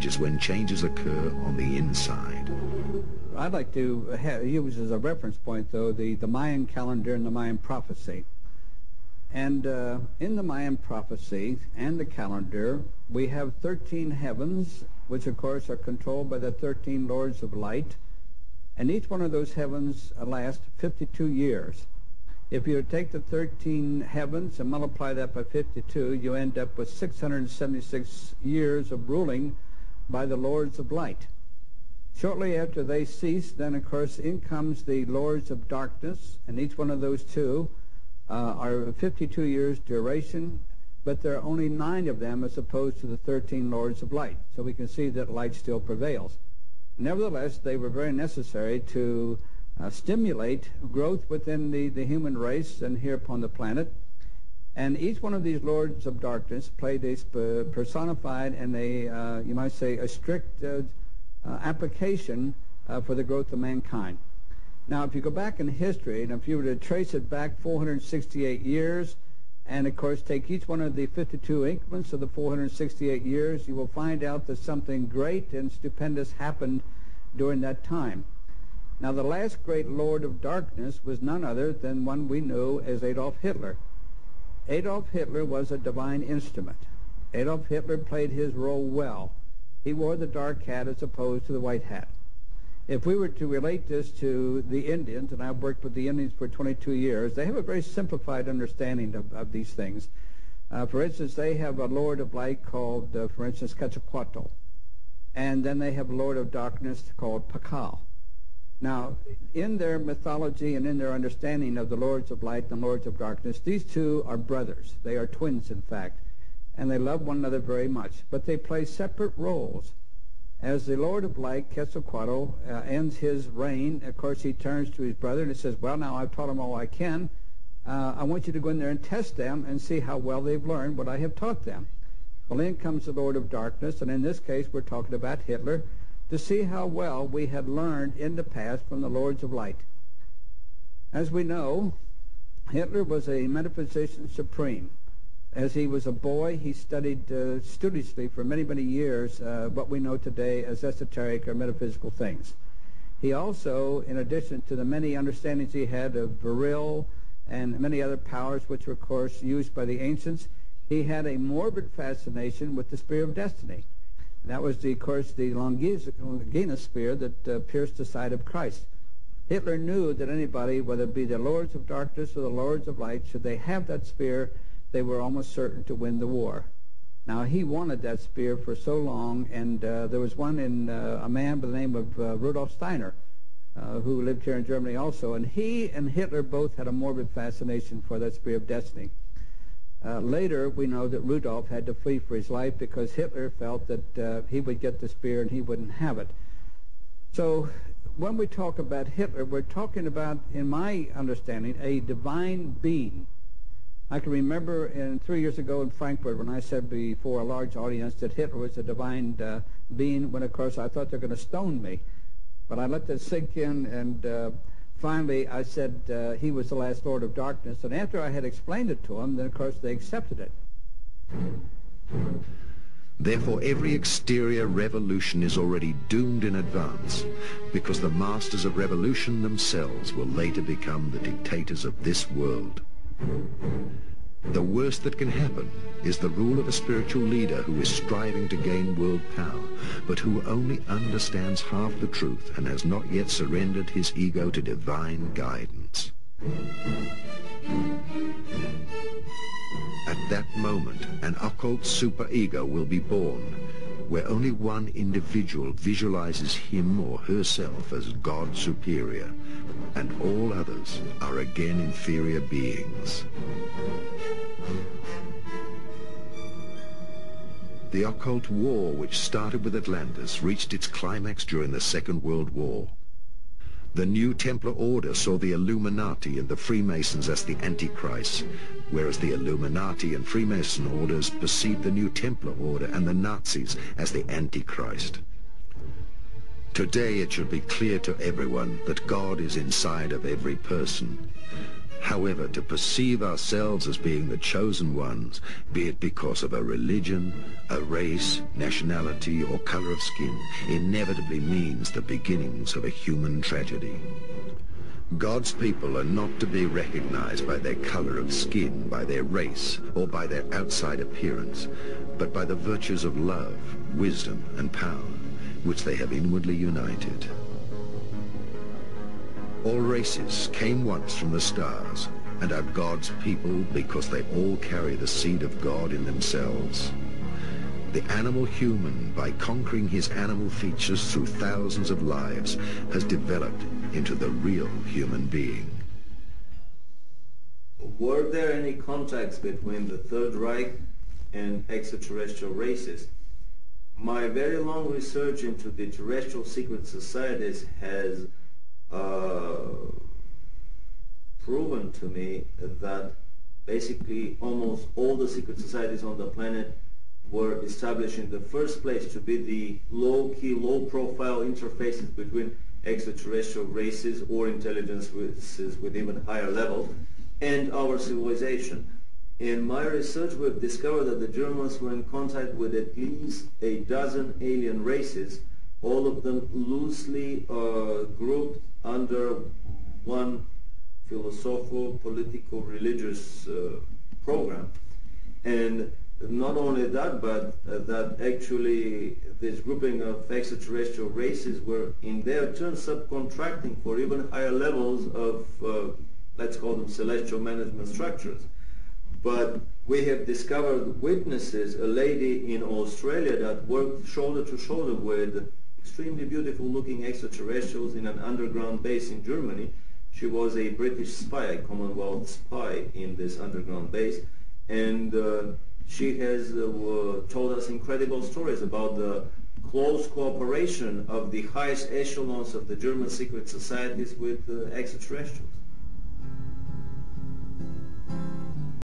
is when changes occur on the inside. I'd like to use as a reference point, though, the Mayan calendar and the Mayan prophecy. And in the Mayan prophecy and the calendar, we have 13 heavens, which of course are controlled by the 13 lords of light. And each one of those heavens lasts 52 years. If you take the 13 heavens and multiply that by 52, you end up with 676 years of ruling by the lords of light. Shortly after they cease, then of course in comes the lords of darkness, and each one of those two are 52 years duration, but there are only 9 of them as opposed to the 13 lords of light. So we can see that light still prevails. Nevertheless, they were very necessary to stimulate growth within the human race and here upon the planet. And each one of these lords of darkness played a personified and a, you might say, a strict application for the growth of mankind. Now, if you go back in history, and if you were to trace it back 468 years, and of course take each one of the 52 increments of the 468 years, you will find out that something great and stupendous happened during that time. Now, the last great lord of darkness was none other than one we knew as Adolf Hitler. Adolf Hitler was a divine instrument. Adolf Hitler played his role well. He wore the dark hat as opposed to the white hat. If we were to relate this to the Indians, and I've worked with the Indians for 22 years, they have a very simplified understanding of these things. For instance, they have a lord of light called, for instance, Quetzalcoatl. And then they have a lord of darkness called Pakal. Now, in their mythology and in their understanding of the lords of light and lords of darkness, these two are brothers. They are twins, in fact, and they love one another very much. But they play separate roles. As the lord of light, Quetzalcoatl, ends his reign, of course, he turns to his brother and he says, well, now I've taught them all I can. I want you to go in there and test them and see how well they've learned what I have taught them. Well, in comes the lord of darkness, and in this case, we're talking about Hitler, to see how well we had learned in the past from the lords of light. As we know, Hitler was a metaphysician supreme. As he was a boy, he studied studiously for many, many years what we know today as esoteric or metaphysical things. He also, in addition to the many understandings he had of Viril and many other powers which were, of course, used by the ancients, he had a morbid fascination with the spear of destiny. That was, of course, the Longinus spear that pierced the side of Christ. Hitler knew that anybody, whether it be the lords of darkness or the lords of light, should they have that spear, they were almost certain to win the war. Now, he wanted that spear for so long, and there was one in a man by the name of Rudolf Steiner, who lived here in Germany also, and he and Hitler both had a morbid fascination for that spear of destiny. Later, we know that Rudolf had to flee for his life because Hitler felt that he would get the spear and he wouldn't have it. So when we talk about Hitler, we're talking about, in my understanding, a divine being. I can remember 3 years ago in Frankfurt when I said before a large audience that Hitler was a divine being, when of course I thought they were going to stone me. But I let that sink in, and finally I said he was the last lord of darkness. And after I had explained it to them, then of course they accepted it. Therefore, every exterior revolution is already doomed in advance, because the masters of revolution themselves will later become the dictators of this world. The worst that can happen is the rule of a spiritual leader who is striving to gain world power, but who only understands half the truth and has not yet surrendered his ego to divine guidance. At that moment, an occult superego will be born, where only one individual visualizes him or herself as God superior, and all others are again inferior beings. The occult war, which started with Atlantis, reached its climax during the Second World War. The New Templar Order saw the Illuminati and the Freemasons as the Antichrist, whereas the Illuminati and Freemason orders perceived the New Templar Order and the Nazis as the Antichrist. Today it should be clear to everyone that God is inside of every person. However, to perceive ourselves as being the chosen ones, be it because of a religion, a race, nationality, or color of skin, inevitably means the beginnings of a human tragedy. God's people are not to be recognized by their color of skin, by their race, or by their outside appearance, but by the virtues of love, wisdom, and power, which they have inwardly united. All races came once from the stars and are God's people because they all carry the seed of God in themselves. The animal human, by conquering his animal features through thousands of lives, has developed into the real human being. Were there any contacts between the Third Reich and extraterrestrial races? My very long research into the terrestrial secret societies has proven to me that basically almost all the secret societies on the planet were established in the first place to be the low-key, low-profile interfaces between extraterrestrial races or intelligence races with even higher levels and our civilization. In my research, we've discovered that the Germans were in contact with at least a dozen alien races, all of them loosely grouped under one philosophical, political, religious program. And not only that, but that actually this grouping of extraterrestrial races were in their turn subcontracting for even higher levels of, let's call them celestial management structures. But we have discovered witnesses, a lady in Australia that worked shoulder to shoulder with extremely beautiful looking extraterrestrials in an underground base in Germany. She was a British spy, a Commonwealth spy in this underground base, and she has told us incredible stories about the close cooperation of the highest echelons of the German secret societies with extraterrestrials.